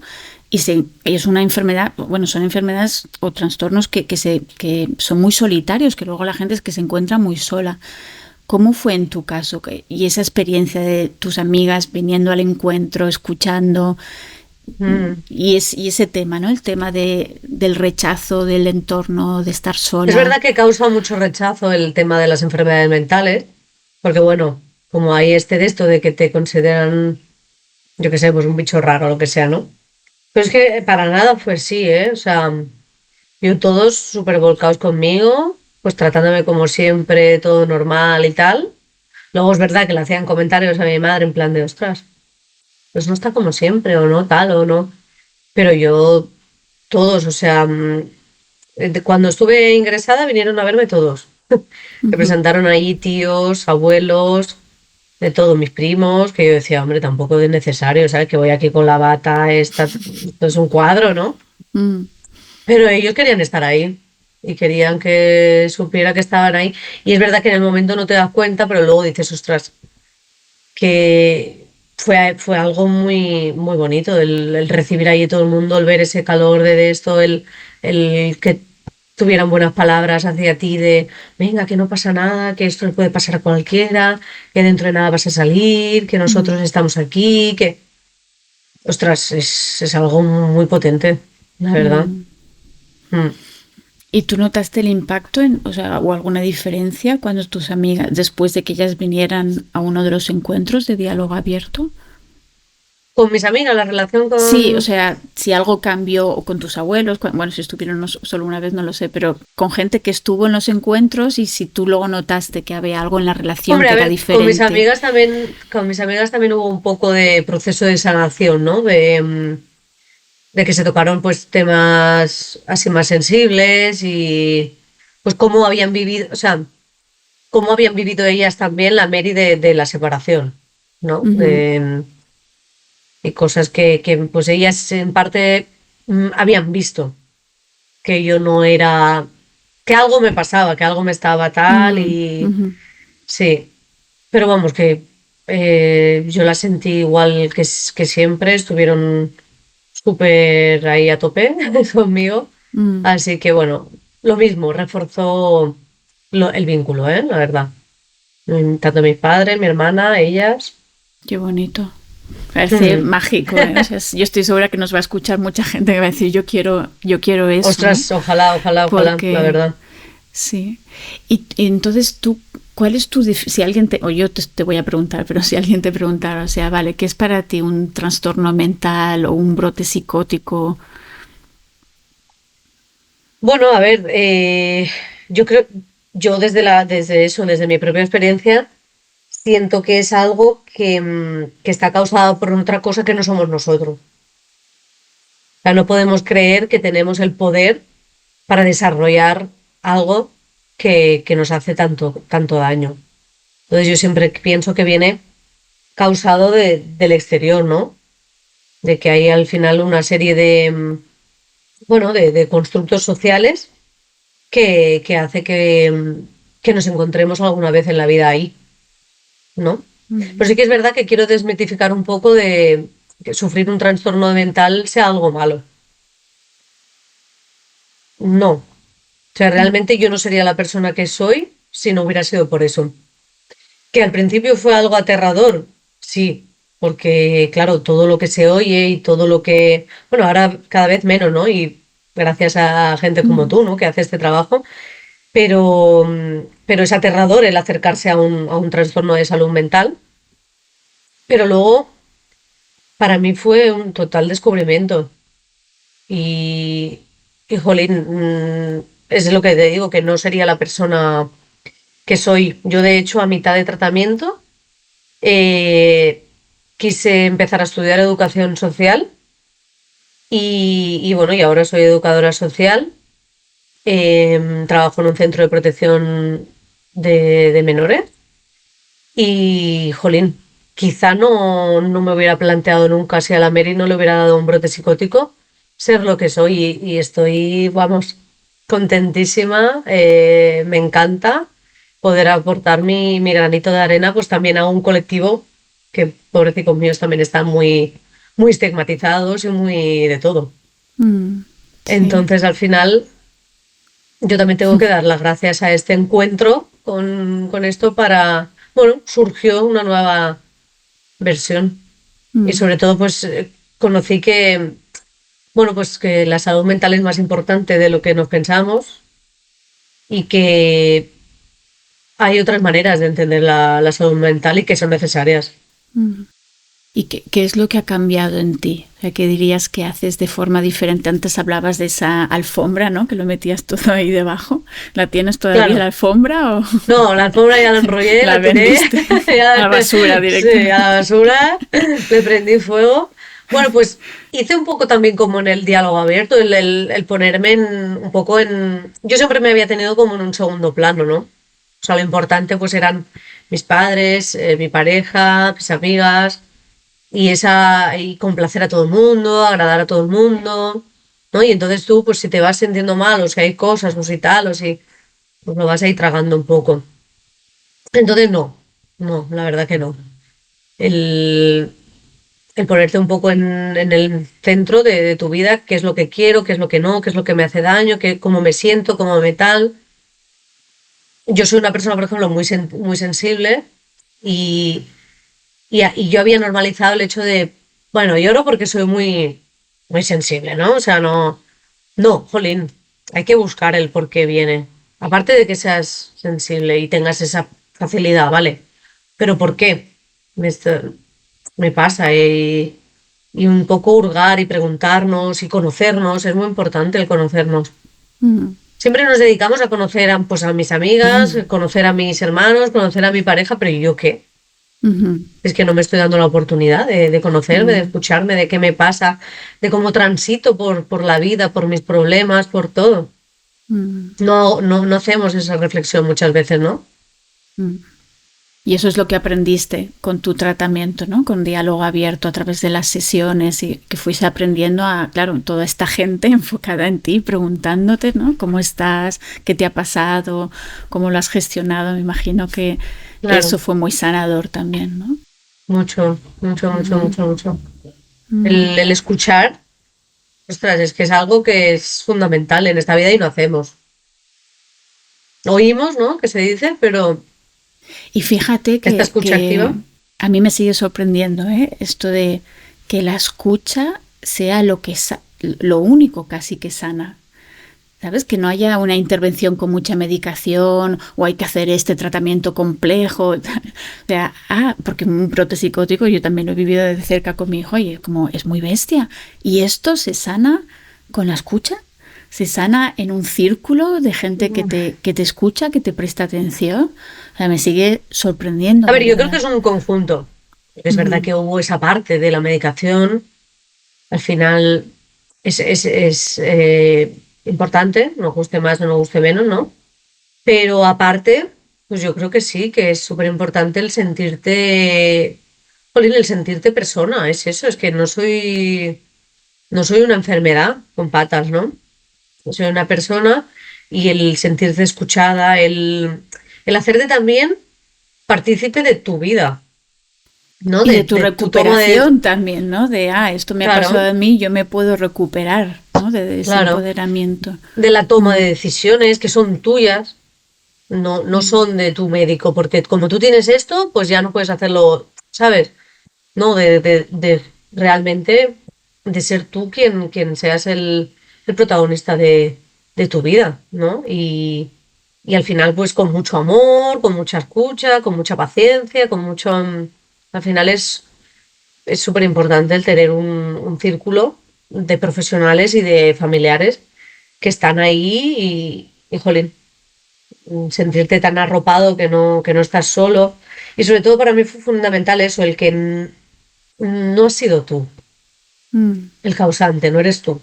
A: y es una enfermedad, bueno, son enfermedades o trastornos que son muy solitarios, que luego la gente es que se encuentra muy sola. ¿Cómo fue en tu caso? Y esa experiencia de tus amigas viniendo al encuentro, escuchando,
C: Mm.
A: y ese tema, ¿no? El tema del rechazo del entorno, de estar
C: Es
A: sola.
C: verdad que causa mucho rechazo el tema de las enfermedades mentales, porque bueno, como hay de esto de que te consideran, yo qué sé, pues un bicho raro o lo que sea, ¿no? Pero es que para nada fue así, ¿eh? O sea, yo todos súper volcados conmigo, pues tratándome como siempre, todo normal y tal. Luego es verdad que le hacían comentarios a mi madre en plan de, ostras, pues no está como siempre, o no, tal, o no. Pero yo, todos, o sea, cuando estuve ingresada vinieron a verme todos. Se
A: Ujú,
C: presentaron ahí tíos, abuelos, de todos mis primos, que yo decía, hombre, tampoco es necesario, ¿sabes? Que voy aquí con la bata, esto es un cuadro, ¿no?
A: Mm,
C: Pero ellos querían estar ahí y querían que supiera que estaban ahí. Y es verdad que en el momento no te das cuenta, pero luego dices, ostras, que fue algo muy, muy bonito el recibir ahí todo el mundo, el ver ese calor de esto, el que tuvieran buenas palabras hacia ti de, venga, que no pasa nada, que esto le puede pasar a cualquiera, que dentro de nada vas a salir, que
A: mm,
C: nosotros estamos aquí, que, ostras, es algo muy potente, la verdad.
A: mm.
C: Mm.
A: ¿Y tú notaste el impacto o sea, o alguna diferencia cuando tus amigas, después de que ellas vinieran a uno de los encuentros de diálogo abierto?
C: Con mis amigas, la relación
A: Sí, o
C: con...
A: sea, si algo cambió o con tus abuelos, bueno, si estuvieron solo una vez no lo sé, pero con gente que estuvo en los encuentros y si tú luego notaste que había algo en la relación
C: Hombre,
A: que
C: a
A: era
C: ver,
A: diferente.
C: con mis amigas también hubo un poco de proceso de sanación, ¿no? De que se tocaron pues temas así más sensibles y pues cómo habían vivido, o sea, cómo habían vivido ellas también la Mary de la separación, ¿no?
A: Ujú,
C: Y cosas que pues ellas en parte habían visto que yo no era, que algo me pasaba, que algo me estaba tal
A: mm,
C: y
A: ujú,
C: sí, pero vamos, que yo la sentí igual que siempre, estuvieron súper ahí a tope conmigo.
A: mm.
C: Así que bueno, lo mismo, reforzó el vínculo, ¿eh? La verdad. Tanto mis padres, mi hermana, ellas.
A: Qué bonito. Parece
C: Mm.
A: mágico, ¿eh? O sea, yo estoy segura que nos va a escuchar mucha gente que va a decir, yo quiero eso, ¿no?
C: Ostras, ojalá, ojalá, ojalá, la
A: Porque
C: verdad.
A: sí. Y entonces tú, ¿cuál es tu, si alguien te, o yo te voy a preguntar, pero si alguien te preguntara, o sea, vale, ¿qué es para ti un trastorno mental o un brote psicótico?
C: Bueno, a ver, yo creo, yo desde eso, desde mi propia experiencia, siento que es algo que está causado por otra cosa que no somos nosotros. O sea, no podemos creer que tenemos el poder para desarrollar algo que nos hace tanto daño. Entonces yo siempre pienso que viene causado del exterior, ¿no? De que hay al final una serie bueno, de constructos sociales que hace que nos encontremos alguna vez en la vida ahí, ¿no?
A: Mm,
C: Pero sí que es verdad que quiero desmitificar un poco de que sufrir un trastorno mental sea algo malo. No. O sea,
A: mm,
C: realmente yo no sería la persona que soy si no hubiera sido por eso. Que al principio fue algo aterrador, sí, porque claro, todo lo que se oye y todo lo que, bueno, ahora cada vez menos, ¿no? Y gracias a gente como
A: mm,
C: tú, ¿no? Que hace este trabajo, pero es aterrador el acercarse a un trastorno de salud mental, pero luego para mí fue un total descubrimiento y, jolín, es lo que te digo, que no sería la persona que soy. Yo de hecho a mitad de tratamiento Eh, quise empezar a estudiar educación social y bueno, y ahora soy educadora social. Trabajo en un centro de protección de menores y, jolín, quizá no me hubiera planteado nunca si a la Mary no le hubiera dado un brote psicótico ser lo que soy y estoy, vamos, contentísima. Me encanta poder aportar mi granito de arena pues también a un colectivo que, pobrecitos míos, también están muy estigmatizados y muy de todo.
A: mm, sí.
C: Entonces, al final, yo también tengo que dar las gracias a este encuentro con esto para, bueno, surgió una nueva versión. Y
A: Mm,
C: sobre todo, pues conocí que, bueno, pues que la salud mental es más importante de lo que nos pensamos y que hay otras maneras de entender la salud mental y que son necesarias.
A: mm. ¿Y qué es lo que ha cambiado en ti? O sea, ¿qué dirías que haces de forma diferente? Antes hablabas de esa alfombra, ¿no? Que lo metías todo ahí debajo. ¿La tienes todavía la
C: Claro,
A: alfombra o
C: no, la alfombra ya la enrollé,
A: la
C: la tiré
A: vendiste a
C: ya-
A: la basura
C: sí, a
A: directamente?
C: la basura, le prendí fuego. Bueno, pues hice un poco también como en el diálogo abierto, el ponerme un poco en... Yo siempre me había tenido como en un segundo plano, ¿no? O sea, lo importante pues eran mis padres, mi pareja, mis amigas, y complacer a todo el mundo, agradar a todo el mundo, ¿no? Y entonces tú, pues si te vas sintiendo mal, o si hay cosas, o si tal, o si, pues lo vas a ir tragando un poco. Entonces no, la verdad que no. El, el ponerte un poco en el centro de tu vida, qué es lo que quiero, qué es lo que no, qué es lo que me hace daño, cómo me siento, cómo me tal. Yo soy una persona, por ejemplo, muy sensible y, y yo había normalizado el hecho de, bueno, lloro porque soy muy sensible, ¿no? O sea, no, jolín, hay que buscar el por qué viene. Aparte de que seas sensible y tengas esa facilidad, ¿vale? Pero ¿por qué esto me pasa? Y un poco hurgar y preguntarnos y conocernos, es muy importante el conocernos.
A: Mm.
C: Siempre nos dedicamos a conocer a, pues, a mis amigas, conocer a mis hermanos, conocer a mi pareja, pero ¿y yo qué?
A: Ujú.
C: Es que no me estoy dando la oportunidad de conocerme, de
A: Mm.
C: escucharme, de qué me pasa, de cómo transito por la vida, por mis problemas, por todo.
A: Mm.
C: No hacemos esa reflexión muchas veces, ¿no?
A: Mm. Y eso es lo que aprendiste con tu tratamiento, ¿no? Con diálogo abierto a través de las sesiones y que fuiste aprendiendo a, claro, toda esta gente enfocada en ti, preguntándote, ¿no? ¿Cómo estás? ¿Qué te ha pasado? ¿Cómo lo has gestionado? Me imagino que
C: Claro,
A: eso fue muy sanador también, ¿no?
C: mucho, mucho, mucho,
A: Ujú.
C: mucho, mucho.
A: Mm.
C: El escuchar, ostras, es que es algo que es fundamental en esta vida y no hacemos. Oímos, ¿no? Que se dice, pero
A: Y fíjate
C: esta escucha
A: que
C: activa,
A: a mí me sigue sorprendiendo, ¿eh? Esto de que la escucha sea lo único casi que sana. ¿Sabes? Que no haya una intervención con mucha medicación o hay que hacer este tratamiento complejo. O sea, porque un brote psicótico yo también lo he vivido de cerca con mi hijo y es como, es muy bestia. Y esto se sana con la escucha, se sana en un círculo de gente que te escucha, que te presta atención. O sea, me sigue sorprendiendo,
C: a
A: de
C: ver, yo creo que
A: verdad.
C: es un conjunto. Es verdad
A: Ujú.
C: que hubo esa parte de la medicación, al final es importante, nos guste más o nos guste menos, ¿no? Pero aparte, pues yo creo que sí, que es súper importante el sentirte, jolín, el sentirte persona, es eso, es que no soy una enfermedad con patas, ¿no? Soy una persona y el sentirte escuchada, el hacerte también partícipe de tu vida, ¿no?
A: Y de tu
C: De tu toma de...
A: recuperación también, ¿no? De, esto me ha
C: Claro,
A: pasado a mí, yo me puedo recuperar, ¿no? De ese
C: claro.
A: empoderamiento.
C: De la toma
A: Mm.
C: de decisiones que son tuyas, no
A: Mm.
C: son de tu médico, porque como tú tienes esto, pues ya no puedes hacerlo, ¿sabes? No, de realmente de ser tú quien seas el protagonista de tu vida, ¿no? Y al final, pues con mucho amor, con mucha escucha, con mucha paciencia, con mucho... Al final es súper importante el tener un círculo de profesionales y de familiares que están ahí jolín, sentirte tan arropado que no estás solo. Y sobre todo para mí fue fundamental eso, el que no has sido tú
A: Mm.
C: el causante, no eres tú. O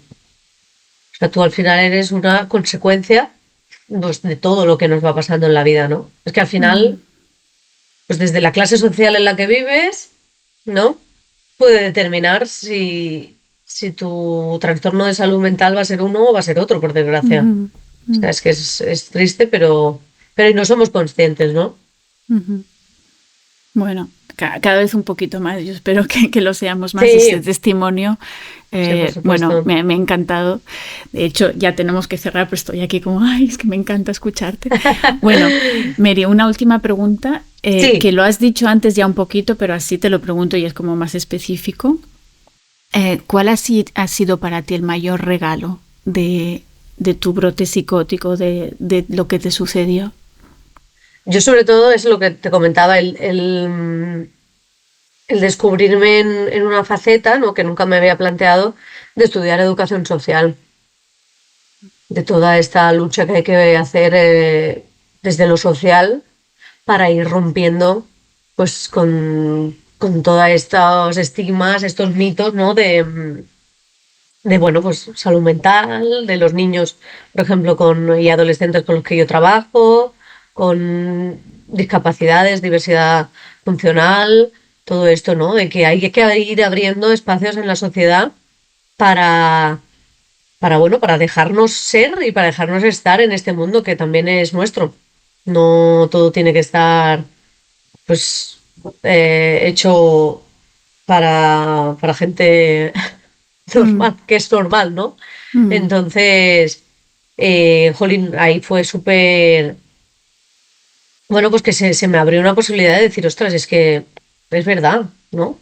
C: sea, tú al final eres una consecuencia, pues, de todo lo que nos va pasando en la vida, ¿no? Es que al
A: Mm.
C: final, pues desde la clase social en la que vives, ¿no? Puede determinar si tu trastorno de salud mental va a ser uno o va a ser otro, por desgracia.
A: Ujú.
C: O sea,
A: Mm.
C: es que es triste, pero no somos conscientes, ¿no?
A: Ujú. Bueno, cada vez un poquito más. Yo espero que lo seamos más. Este
C: Sí,
A: testimonio,
C: sí, por
A: bueno,
C: supuesto.
A: me ha encantado. De hecho, ya tenemos que cerrar, pero estoy aquí como, ay, es que me encanta escucharte. Bueno, Mary, una última pregunta, que
C: Sí,
A: lo has dicho antes ya un poquito, pero así te lo pregunto y es como más específico. ¿Cuál ha sido para ti el mayor regalo de tu brote psicótico, de lo que te sucedió?
C: yo sobre todo es lo que te comentaba, el descubrirme en una faceta, ¿no? Que nunca me había planteado, de estudiar educación social, de toda esta lucha que hay que hacer desde lo social para ir rompiendo pues con todos estos estigmas, estos mitos, ¿no? De bueno, pues salud mental, de los niños, por ejemplo, y adolescentes con los que yo trabajo, con discapacidades, diversidad funcional, todo esto, ¿no? De que hay que ir abriendo espacios en la sociedad para, bueno, para dejarnos ser y para dejarnos estar en este mundo que también es nuestro. No todo tiene que estar, pues, hecho para gente normal, que es normal, ¿no? Entonces, jolín, ahí fue súper, bueno, pues que se me abrió una posibilidad de decir, ostras, es que es verdad, ¿no?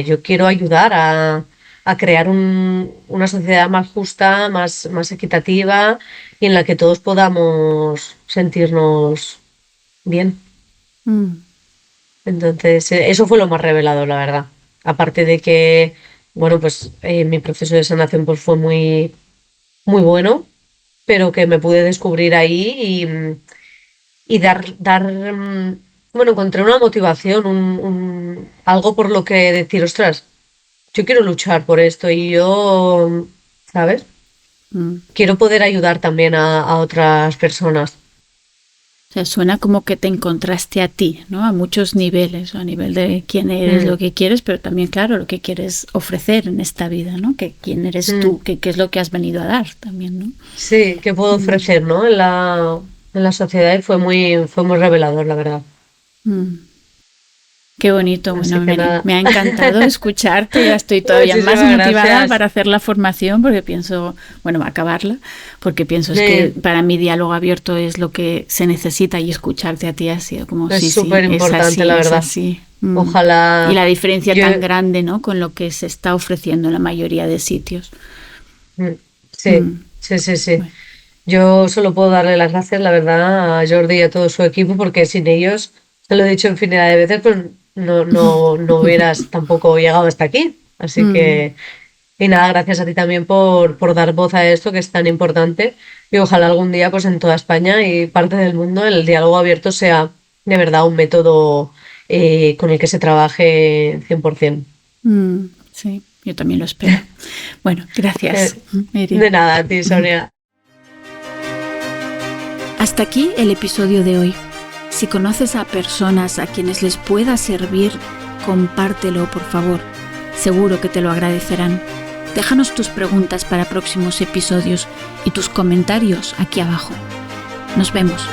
C: Yo quiero ayudar a crear una sociedad más justa, más equitativa y en la que todos podamos sentirnos bien. Entonces, eso fue lo más revelador, la verdad. Aparte de que, bueno, pues mi proceso de sanación pues, fue muy, muy bueno, pero que me pude descubrir ahí y bueno, encontré una motivación, algo por lo que decir, ostras, yo quiero luchar por esto y yo, ¿sabes? Quiero poder ayudar también a otras personas.
A: O sea, suena como que te encontraste a ti, ¿no? A muchos niveles, a nivel de quién eres, lo que quieres, pero también, claro, lo que quieres ofrecer en esta vida, ¿no? Que quién eres tú, qué es lo que has venido a dar también, ¿no?
C: Sí, qué puedo ofrecer, ¿no? En la sociedad y fue muy revelador, la verdad.
A: Qué bonito,
C: Así
A: bueno,
C: que
A: Mary,
C: nada.
A: me ha encantado escucharte, ya estoy todavía más
C: Muchísimas
A: motivada
C: gracias.
A: para hacer la formación porque pienso, bueno, acabarla, porque pienso es que para mí diálogo abierto es lo que se necesita y escucharte a ti ha sido como,
C: Es
A: sí,
C: súper importante, la
A: es
C: verdad.
A: así. Y
C: Ojalá.
A: la diferencia
C: Yo,
A: tan grande, ¿no? Con lo que se está ofreciendo en la mayoría de sitios.
C: sí, sí.
A: Bueno.
C: Yo solo puedo darle las gracias, la verdad, a Jordi y a todo su equipo, porque sin ellos, te lo he dicho infinidad de veces, pues no hubieras tampoco llegado hasta aquí. Así que, y nada, gracias a ti también por dar voz a esto que es tan importante. Y ojalá algún día, pues en toda España y parte del mundo, el diálogo abierto sea de verdad un método con el que se trabaje 100%.
A: Sí, yo también lo espero. Bueno, gracias, Mary.
C: De nada, a ti, Sonia.
A: Hasta aquí el episodio de hoy. Si conoces a personas a quienes les pueda servir, compártelo, por favor. Seguro que te lo agradecerán. Déjanos tus preguntas para próximos episodios y tus comentarios aquí abajo. Nos vemos.